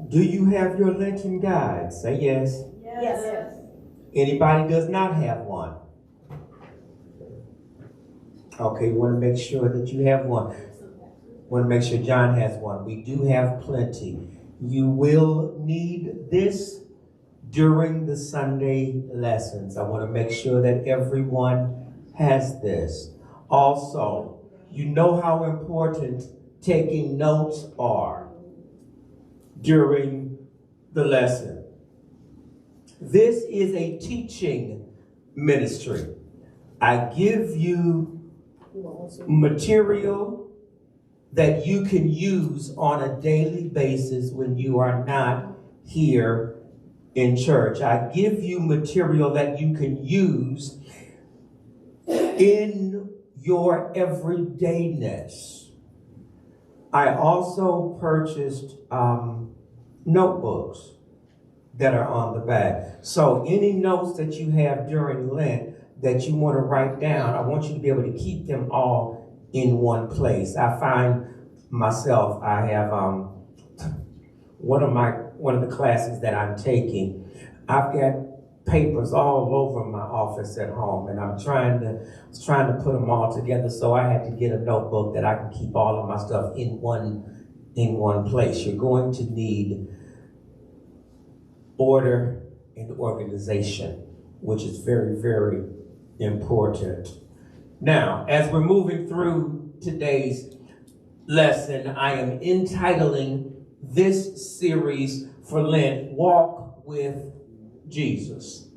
Do you have your Lenten guide? Say yes. Yes. Anybody does not have one? Okay, we want to make sure that you have one. Want to make sure John has one. We do have plenty. You will need this during the Sunday lessons. I want to make sure that everyone has this. Also, you know how important taking notes are during the lesson. This is a teaching ministry. I give you material that you can use on a daily basis when you are not here in church. I give you material that you can use in your everydayness. I also purchased notebooks that are on the back. So any notes that you have during Lent that you want to write down, I want you to be able to keep them all in one place. I find myself, I have one of the classes that I'm taking, I've got papers all over my office at home, and I'm trying to put them all together, so I had to get a notebook that I can keep all of my stuff in one place. You're going to need order and organization, which is very, very important. Now, as we're moving through today's lesson, I am entitling this series for Lent, Walk with Jesus.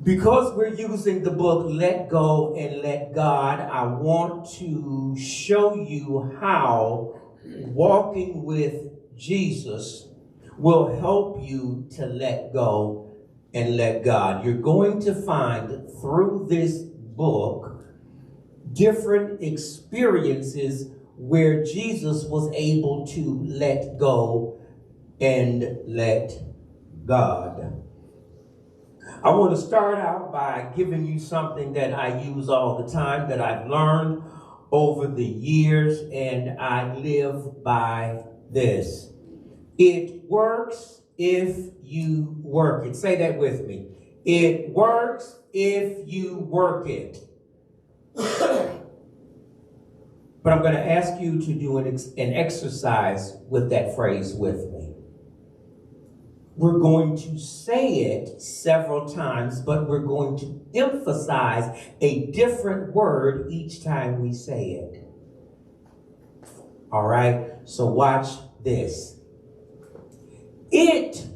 Because we're using the book Let Go and Let God, I want to show you how walking with Jesus will help you to let go and let God. You're going to find through this book different experiences where Jesus was able to let go and let God. I want to start out by giving you something that I use all the time, that I've learned over the years, and I live by this. It works if you work it. Say that with me. It works if you work it. But I'm going to ask you to do an exercise with that phrase with me. We're going to say it several times, but we're going to emphasize a different word each time we say it. All right? So watch this. It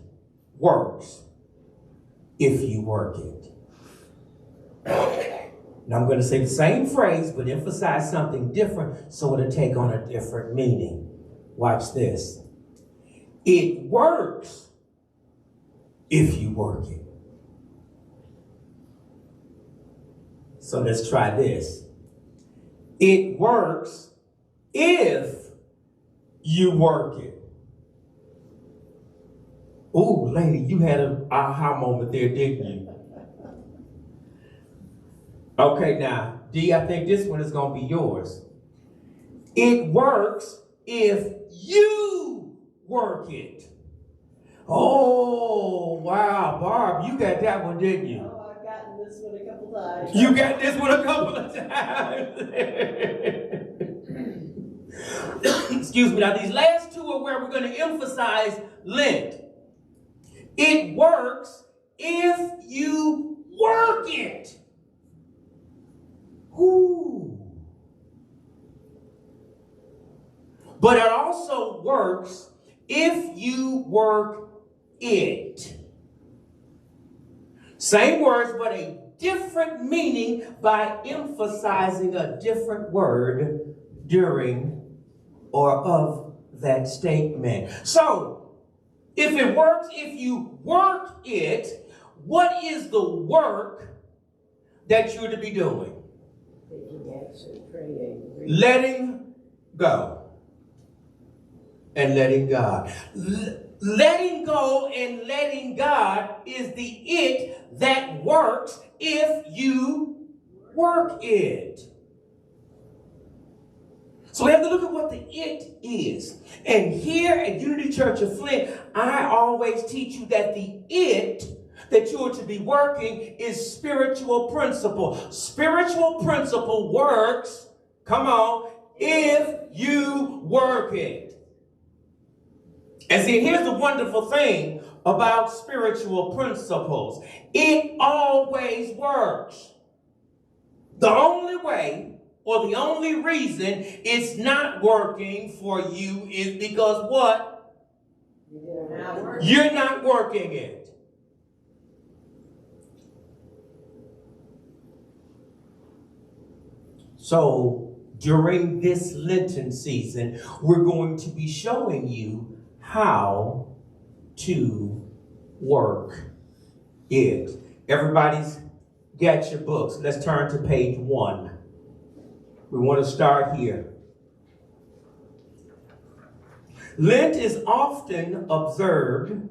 works if you work it. Now I'm going to say the same phrase, but emphasize something different so it'll take on a different meaning. Watch this. It works if you work it. So let's try this. It works if you work it. Ooh, lady, you had an aha moment there, didn't you? Okay, now, D, I think this one is going to be yours. It works if you work it. Oh, wow, Barb, you got that one, didn't you? Oh, I've gotten this one a couple times. You got this one a couple of times. Excuse me. Now, these last two are where we're going to emphasize Lent. It works if you work it. Ooh. But it also works if you work it. Same words, but a different meaning by emphasizing a different word during or of that statement. So, if it works, if you work it, what is the work that you're to be doing? Taking action, praying, Letting go and letting God. Letting go and letting God is the it that works if you work it. So we have to look at what the it is. And here at Unity Church of Flint, I always teach you that the it that you are to be working is spiritual principle. Spiritual principle works, come on, if you work it. And see, here's the wonderful thing about spiritual principles. It always works. The only way or the only reason it's not working for you is because what? You're not working it. So during this Lenten season, we're going to be showing you how to work it. Everybody's got your books. Let's turn to page 1. We want to start here. Lent is often observed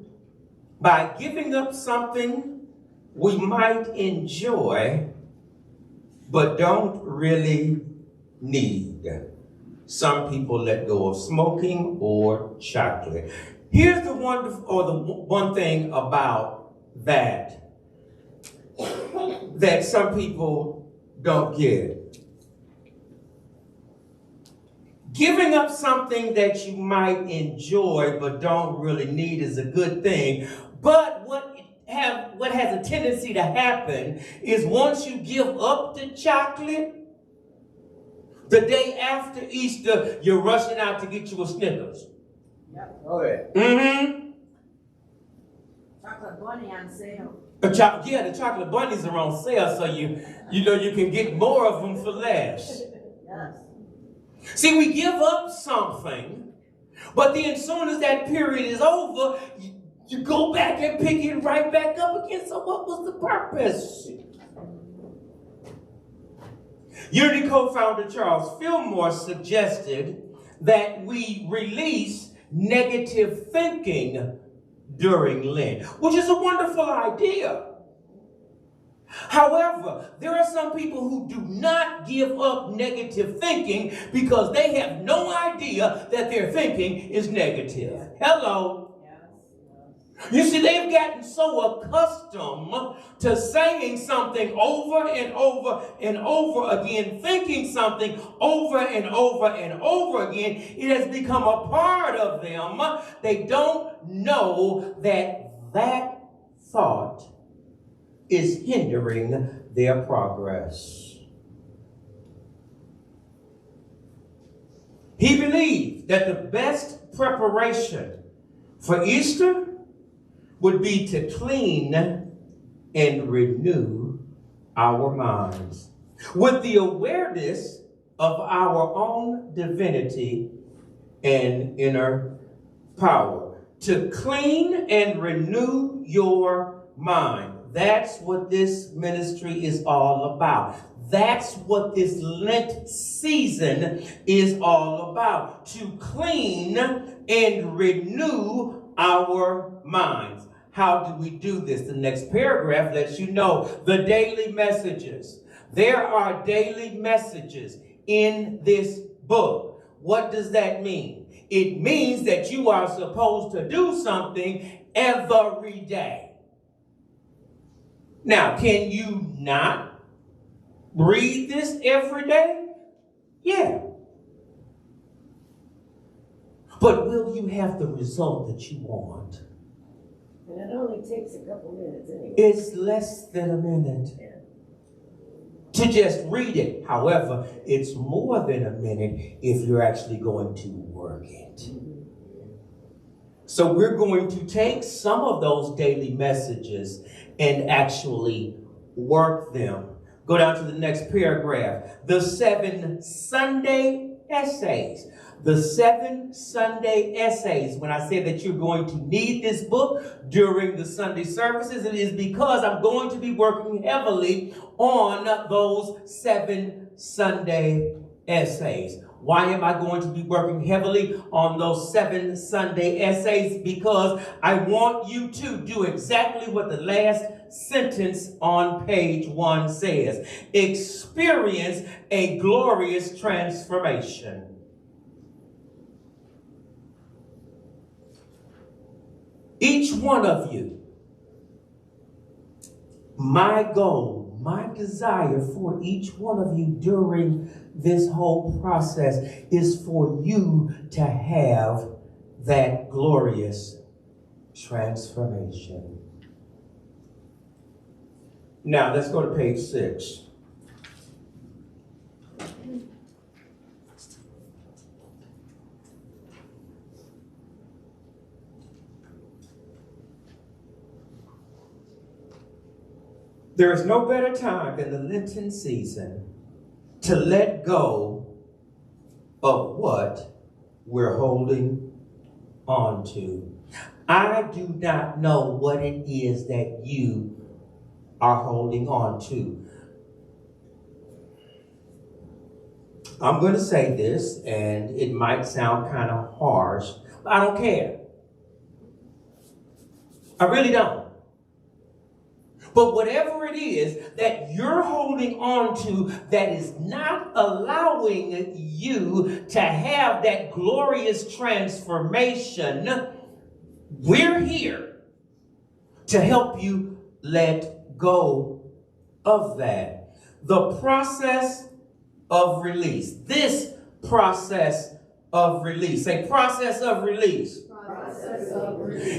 by giving up something we might enjoy but don't really need. Some people let go of smoking or chocolate. Here's the one thing about that some people don't get. Giving up something that you might enjoy but don't really need is a good thing. But what has a tendency to happen is once you give up the chocolate, the day after Easter, you're rushing out to get you a Snickers. Yep. Oh, yeah. Mm-hmm. Chocolate bunny on sale. The chocolate bunnies are on sale, so you know you can get more of them for less. Yes. See, we give up something, but then as soon as that period is over, you go back and pick it right back up again. So what was the purpose? Unity co-founder Charles Fillmore suggested that we release negative thinking during Lent, which is a wonderful idea. However, there are some people who do not give up negative thinking because they have no idea that their thinking is negative. Hello. You see, they've gotten so accustomed to saying something over and over and over again, thinking something over and over and over again. It has become a part of them. They don't know that thought is hindering their progress. He believed that the best preparation for Easter would be to clean and renew our minds with the awareness of our own divinity and inner power. To clean and renew your mind. That's what this ministry is all about. That's what this Lent season is all about. To clean and renew our minds. How do we do this? The next paragraph lets you know the daily messages. There are daily messages in this book. What does that mean? It means that you are supposed to do something every day. Now, can you not read this every day? Yeah. But will you have the result that you want? And it only takes a couple minutes anyway. It's less than a minute to just read it. However, it's more than a minute if you're actually going to work it. So we're going to take some of those daily messages and actually work them. Go down to the next paragraph. The 7 Sunday essays. The 7 Sunday essays. When I say that you're going to need this book during the Sunday services, it is because I'm going to be working heavily on those 7 Sunday essays. Why am I going to be working heavily on those 7 Sunday essays? Because I want you to do exactly what the last sentence on page 1 says. Experience a glorious transformation. Each one of you, my goal, my desire for each one of you during this whole process is for you to have that glorious transformation. Now, let's go to page 6. There is no better time than the Lenten season to let go of what we're holding on to. I do not know what it is that you are holding on to. I'm going to say this, and it might sound kind of harsh, but I don't care. I really don't. But whatever it is that you're holding on to that is not allowing you to have that glorious transformation, we're here to help you let go of that. The process of release. This process of release. A process of release.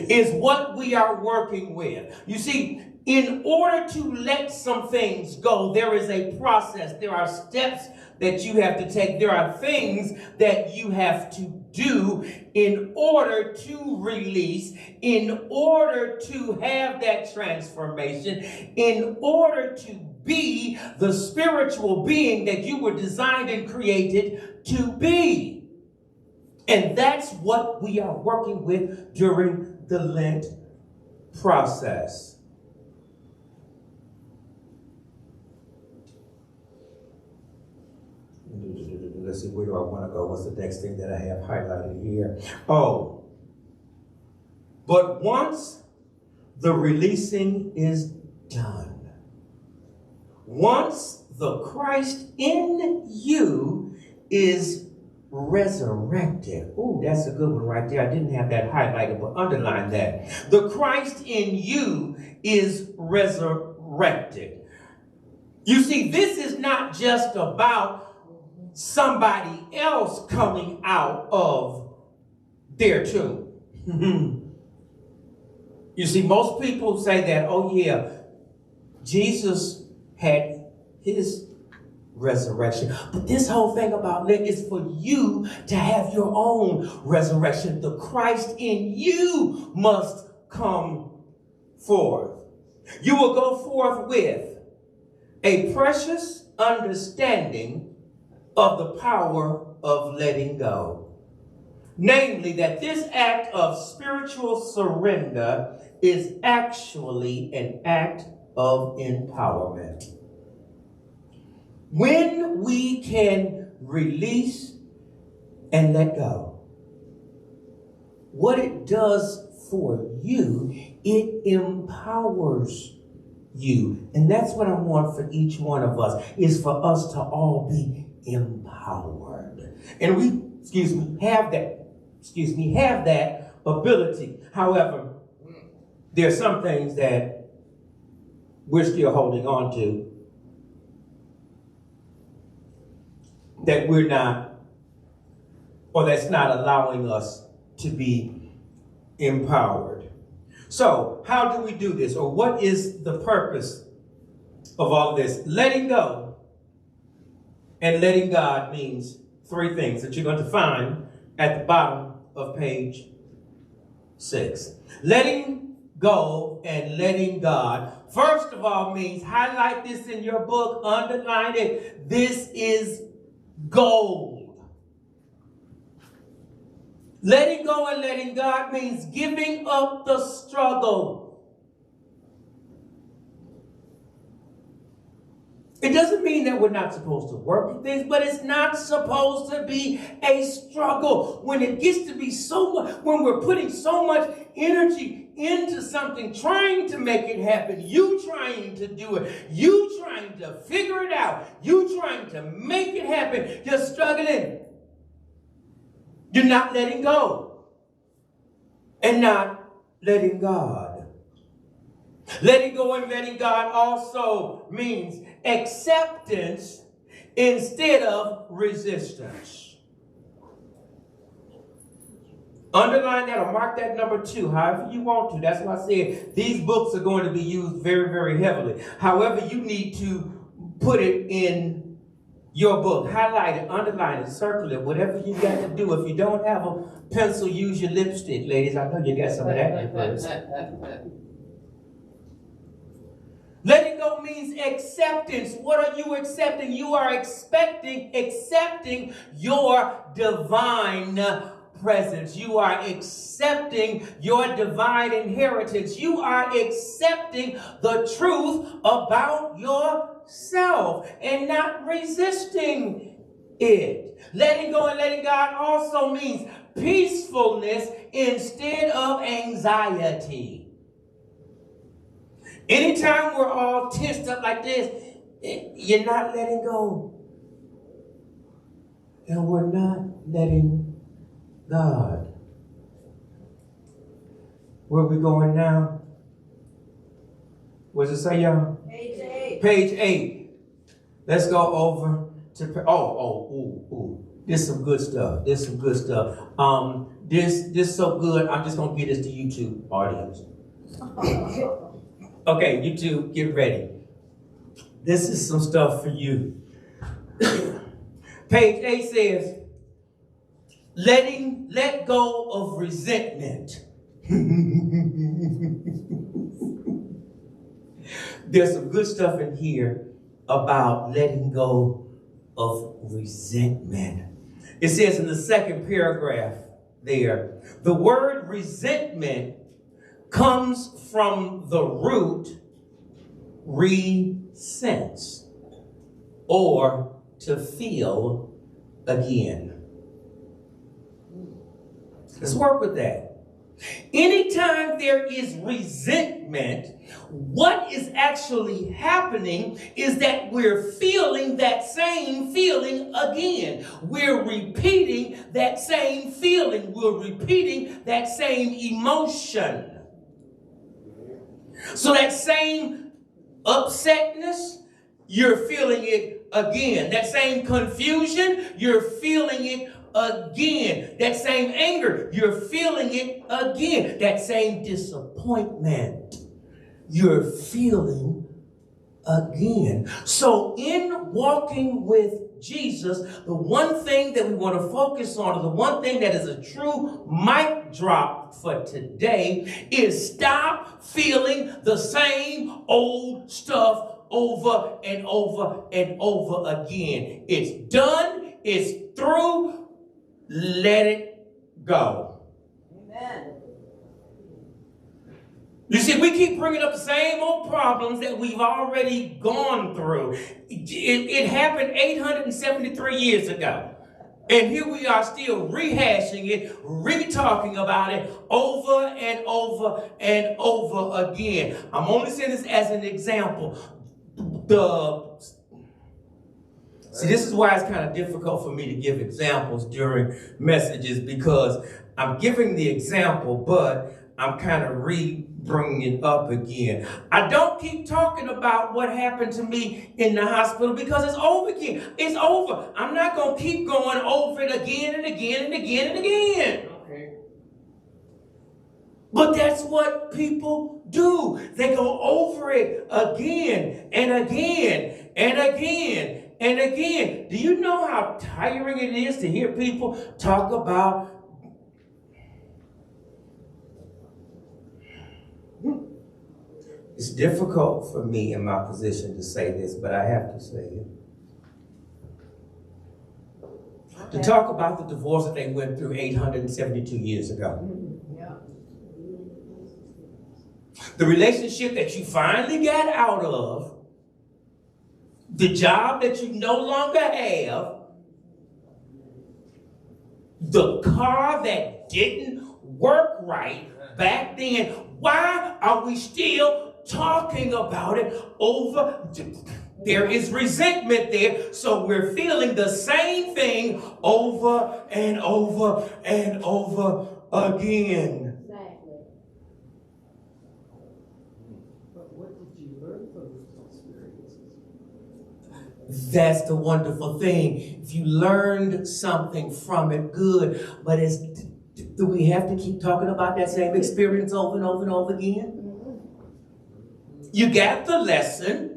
Is what we are working with. You see, in order to let some things go, there is a process. There are steps that you have to take. There are things that you have to do in order to release, in order to have that transformation, in order to be the spiritual being that you were designed and created to be. And that's what we are working with during the Lent process. Let's see, where do I want to go? What's the next thing that I have highlighted here? Oh, but once the releasing is done, once the Christ in you is resurrected. Oh, that's a good one right there. I didn't have that highlighted, but underline that. The Christ in you is resurrected. You see, this is not just about somebody else coming out of their tomb. You see, most people say that, oh yeah, Jesus had his resurrection. But this whole thing about Lent is for you to have your own resurrection. The Christ in you must come forth. You will go forth with a precious understanding of the power of letting go. Namely, that this act of spiritual surrender is actually an act of empowerment. When we can release and let go, what it does for you, it empowers you. And that's what I want for each one of us, is for us to all be empowered. And we, have that ability. However, there are some things that we're still holding on to that we're not, or that's not allowing us to be empowered. So, how do we do this? Or what is the purpose of all this? Letting go and letting God means three things that you're going to find at the bottom of page 6. Letting go and letting God, first of all, means, highlight this in your book, underline it, this is gold. Letting go and letting God means giving up the struggle. It doesn't mean that we're not supposed to work at things, but it's not supposed to be a struggle. When it gets to be so much, when we're putting so much energy into something, trying to make it happen, you trying to do it, you trying to figure it out, you trying to make it happen, you're struggling. You're not letting go and not letting God. Letting go and letting God also means acceptance instead of resistance. Underline that or mark that number 2, however you want to. That's why I said these books are going to be used very, very heavily. However, you need to put it in your book. Highlight it, underline it, circle it, whatever you got to do. If you don't have a pencil, use your lipstick, ladies. I know you got some of that in your purse. Letting go means acceptance. What are you accepting? You are accepting your divine presence. You are accepting your divine inheritance. You are accepting the truth about yourself and not resisting it. Letting go and letting God also means peacefulness instead of anxiety. Anytime we're all tensed up like this, you're not letting go. And we're not letting God. Where are we going now? What does it say, y'all? Page 8. Page 8. Let's go over to, This some good stuff. This some good stuff. This so good, I'm just going to give this to YouTube audience. Okay, YouTube, get ready. This is some stuff for you. Page 8 says, let go of resentment. There's some good stuff in here about letting go of resentment. It says in the second paragraph there, the word resentment comes from the root resents, or to feel again. Let's work with that. Anytime there is resentment, what is actually happening is that we're feeling that same feeling again. We're repeating that same feeling. We're repeating that same emotion. So that same upsetness, you're feeling it again. That same confusion, you're feeling it again. That same anger, you're feeling it again. That same disappointment, you're feeling again. So in walking with Jesus, the one thing that we want to focus on, the one thing that is a true mic drop for today, is stop feeling the same old stuff over and over and over again. It's done. It's through. Let it go. Amen. You see, we keep bringing up the same old problems that we've already gone through. It happened 873 years ago. And here we are still rehashing it, re-talking about it over and over and over again. I'm only saying this as an example. See, this is why it's kind of difficult for me to give examples during messages, because I'm giving the example, but I'm kind of bringing it up again. I don't keep talking about what happened to me in the hospital because it's over again. It's over. I'm not going to keep going over it again and again and again and again. Okay. But that's what people do. They go over it again and again and again and again. Do you know how tiring it is to hear people talk about It's difficult for me in my position to say this, but I have to say it. Okay. To talk about the divorce that they went through 872 years ago. Yeah. The relationship that you finally got out of, the job that you no longer have, the car that didn't work right back then. Why are we still talking about it over? There is resentment there, so we're feeling the same thing over and over and over again. Exactly. That's the wonderful thing. If you learned something from it, good. But do we have to keep talking about that same experience over and over and over again? You got the lesson.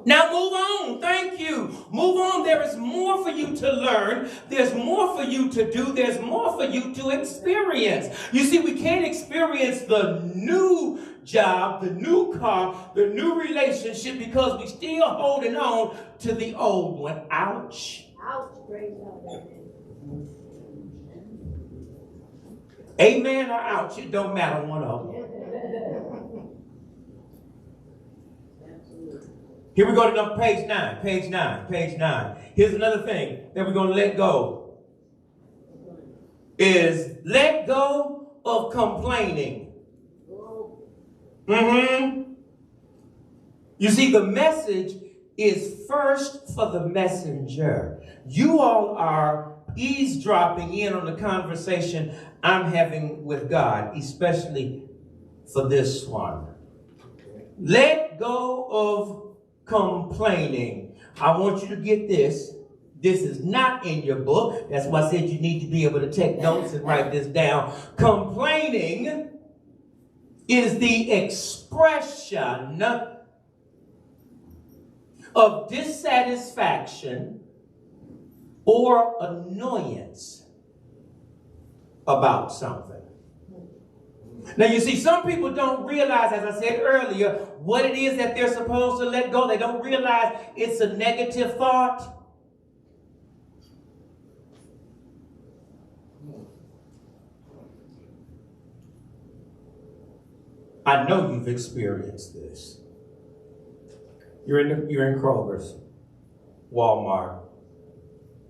Now move on. Thank you. Move on. There is more for you to learn. There's more for you to do. There's more for you to experience. You see, we can't experience the new job, the new car, the new relationship because we're still holding on to the old one. Ouch. Ouch, praise God. Amen or ouch. It don't matter, one of them. Here we go to page 9. Here's another thing that we're going to let go. Is let go of complaining. You see, the message is first for the messenger. You all are eavesdropping in on the conversation I'm having with God, especially for this one. Let go of complaining. I want you to get this. This is not in your book. That's why I said you need to be able to take notes and write this down. Complaining is the expression of dissatisfaction or annoyance about something. Now, you see, some people don't realize, as I said earlier, what it is that they're supposed to let go. They don't realize it's a negative thought. I know you've experienced this. You're in Kroger's, Walmart,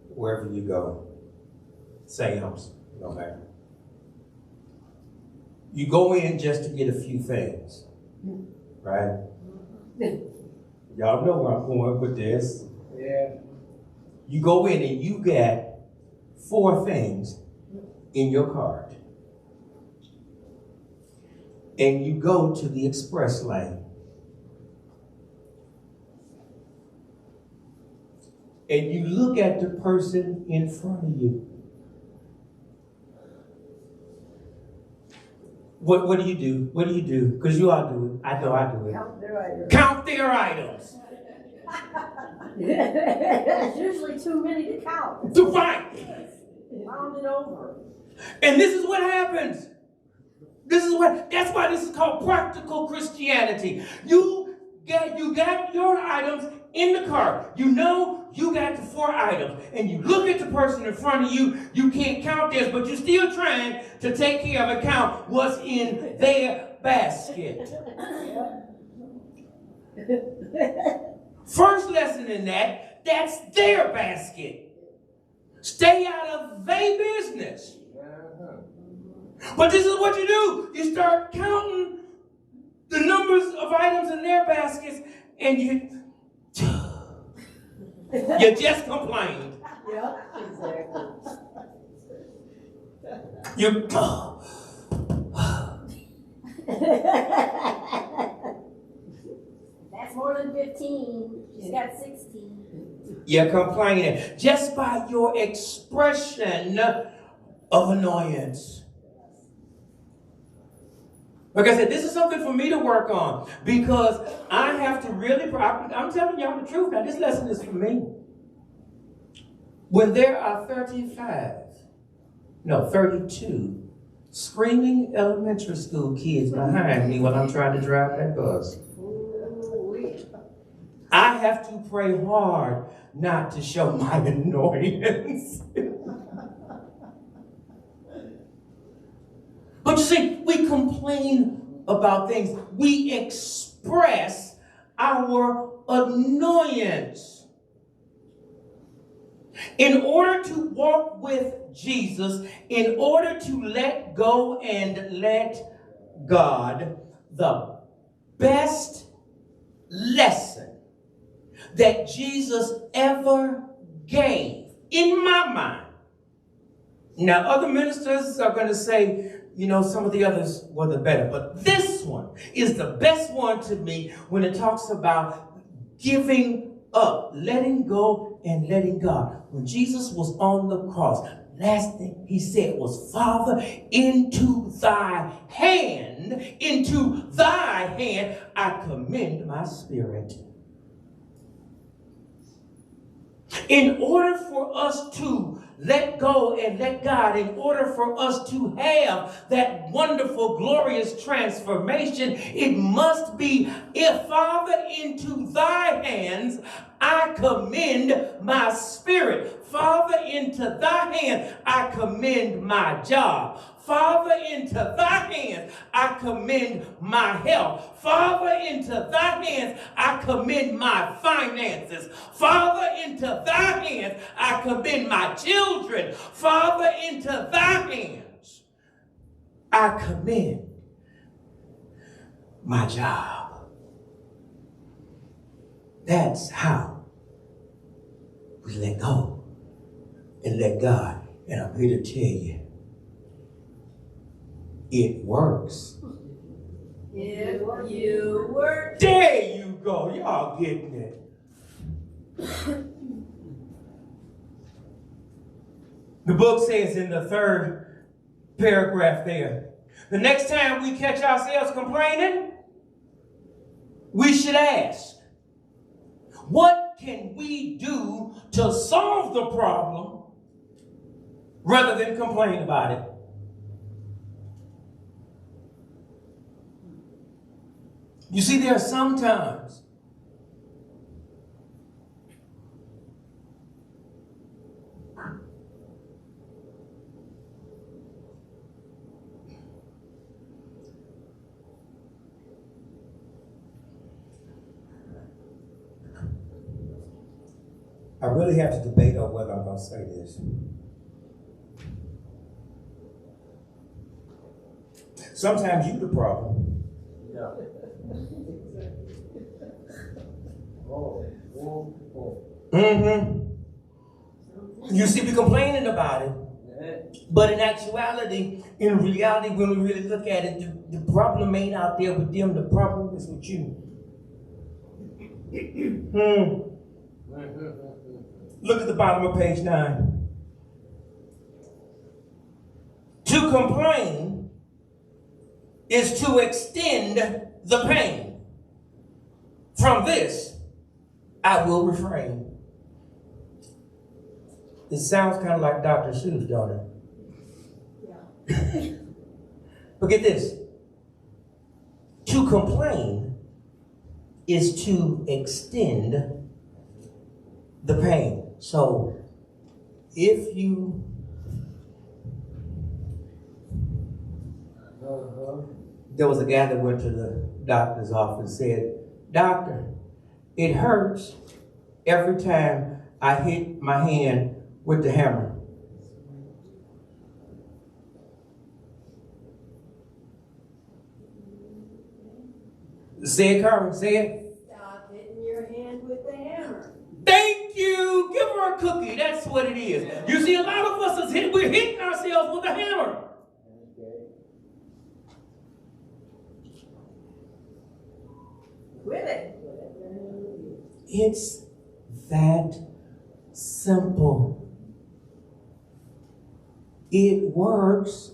wherever you go, Sam's, no matter. You go in just to get a few things, right? Y'all know where I'm going with this. Yeah. You go in and you get 4 things in your cart. And you go to the express lane. And you look at the person in front of you. What do you do? What do you do? Because you all do it. I know I do it. Count their items. Count their items. It's usually too many to count. Right. Round it over. And this is what happens. That's why this is called practical Christianity. You got your items in the cart. You know you got the 4 items. And you look at the person in front of you. You can't count theirs, but you're still trying to take care of and count what's in their basket. First lesson in that's their basket. Stay out of their business. But this is what you do. You start counting the numbers of items in their baskets, and you just complained. Yeah, exactly. That's more than 15. She's got 16. You're complaining just by your expression of annoyance. Like I said, this is something for me to work on because I have to really, I'm telling y'all the truth now, this lesson is for me. When there are 32 screaming elementary school kids behind me while I'm trying to drive that bus, I have to pray hard not to show my annoyance. But you see, we complain about things. We express our annoyance. In order to walk with Jesus, in order to let go and let God, the best lesson that Jesus ever gave, in my mind. Now, other ministers are going to say, some of the others were the better. But this one is the best one to me when it talks about giving up, letting go and letting God. When Jesus was on the cross, last thing he said was, Father, into thy hand I commend my spirit. In order for us to let go and let God, in order for us to have that wonderful, glorious transformation, it must be, if Father, into thy hands I commend my spirit. Father, into thy hands I commend my job. Father, into thy hands I commend my health. Father, into thy hands I commend my finances. Father, into thy hands I commend my children. Father, into thy hands I commend my job. That's how we let go and let God. And I'm here to tell you, it works. If you work. There you go. Y'all getting it. The book says in the third paragraph there, the next time we catch ourselves complaining, we should ask, what can we do to solve the problem rather than complain about it? You see, there are some times I really have to debate on whether I'm going to say this. Sometimes you're the problem. Yeah. You see, we're complaining about it. But in actuality, in reality, when we really look at it, the problem ain't out there with them. The problem is with you. Look at the bottom of page 9. To complain is to extend the pain. From this, I will refrain. It sounds kind of like Dr. Seuss, don't it? Yeah. But get this. To complain is to extend the pain. So, if you there was a guy that went to the doctor's office and said, Doctor, it hurts every time I hit my hand with the hammer. Say it, Carmen, say it. Stop hitting your hand with the hammer. Thank you. Give her a cookie. That's what it is. You see, a lot of us we're hitting ourselves with a hammer. Quit it. It's that simple. It works.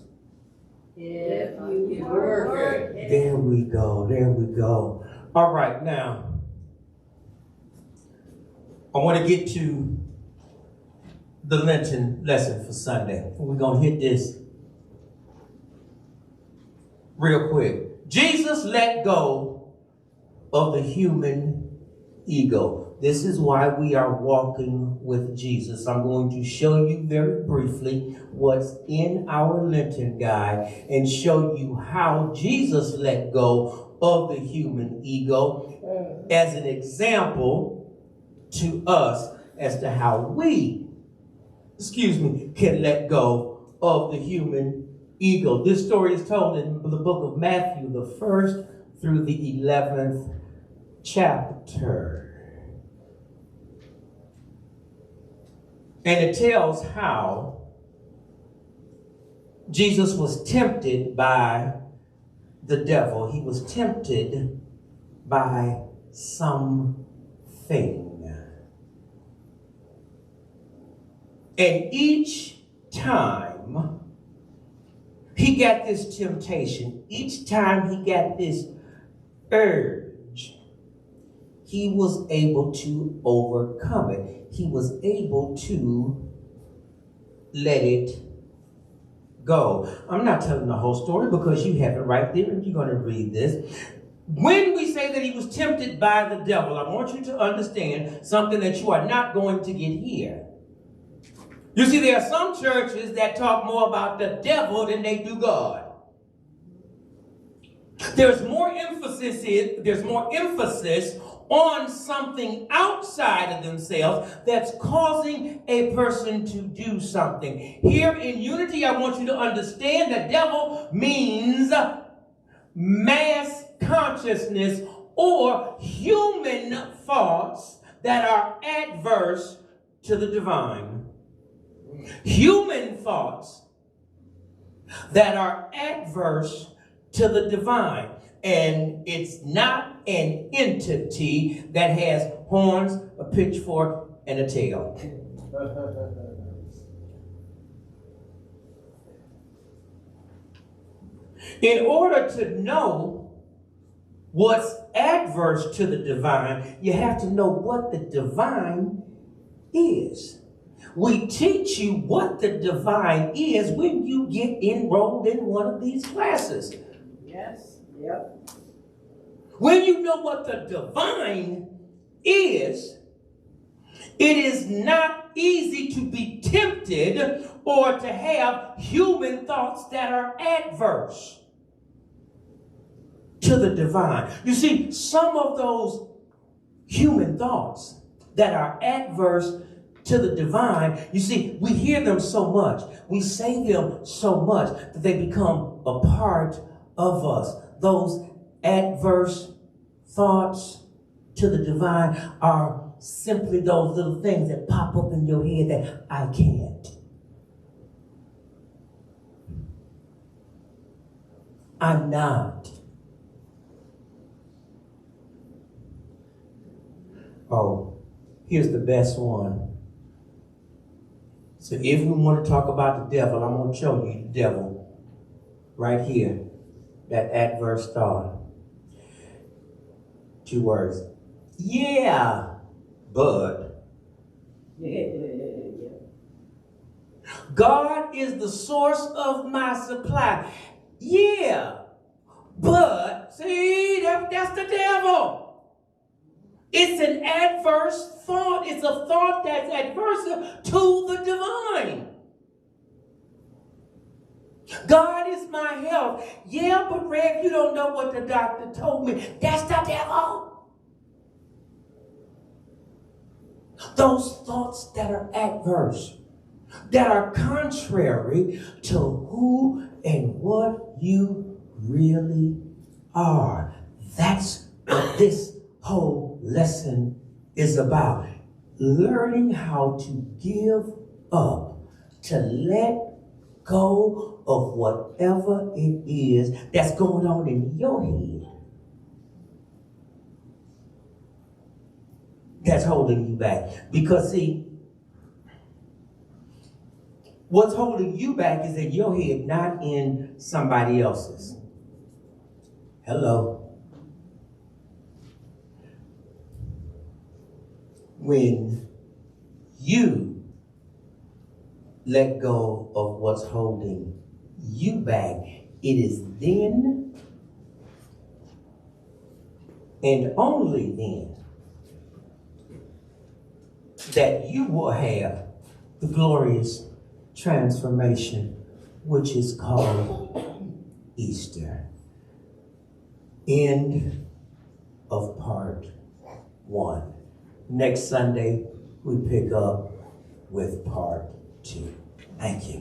If you work it. There we go. There we go. All right, now, I want to get to the Lenten lesson for Sunday. We're going to hit this real quick. Jesus let go of the human ego. This is why we are walking with Jesus. I'm going to show you very briefly what's in our Lenten guide and show you how Jesus let go of the human ego as an example to us as to how we, can let go of the human ego. This story is told in the book of Matthew, the 1st through the 11th chapter. And it tells how Jesus was tempted by the devil. He was tempted by something. And each time he got this temptation, each time he got this urge, he was able to overcome it. He was able to let it go. I'm not telling the whole story because you have it right there and you're going to read this. When we say that he was tempted by the devil, I want you to understand something that you are not going to get here. You see, there are some churches that talk more about the devil than they do God. There's more emphasis on something outside of themselves that's causing a person to do something. Here in Unity, I want you to understand that devil means mass consciousness or human thoughts that are adverse to the divine. Human thoughts that are adverse to the divine. And it's not an entity that has horns, a pitchfork, and a tail. In order to know what's adverse to the divine, you have to know what the divine is. We teach you what the divine is when you get enrolled in one of these classes. Yes. Yep. When you know what the divine is, it is not easy to be tempted or to have human thoughts that are adverse to the divine. You see, some of those human thoughts that are adverse to the divine, you see, we hear them so much, we say them so much that they become a part of us. Those adverse thoughts to the divine are simply those little things that pop up in your head that I can't. I'm not. Oh, here's the best one. So if we want to talk about the devil, I'm going to show you the devil right here. That adverse thought. 2 words. Yeah, but. God is the source of my supply. Yeah, but. See, that's the devil. It's an adverse thought. It's a thought that's adverse to the divine. God is my health. Yeah, but Rev, you don't know what the doctor told me. That's the devil. Those thoughts that are adverse, that are contrary to who and what you really are. That's what this whole lesson is about. Learning how to give up, to let go of whatever it is that's going on in your head that's holding you back. Because see, what's holding you back is in your head, not in somebody else's. Hello. When you let go of what's holding you back, it is then and only then that you will have the glorious transformation which is called Easter. End of part 1. Next Sunday, we pick up with part 2. Thank you.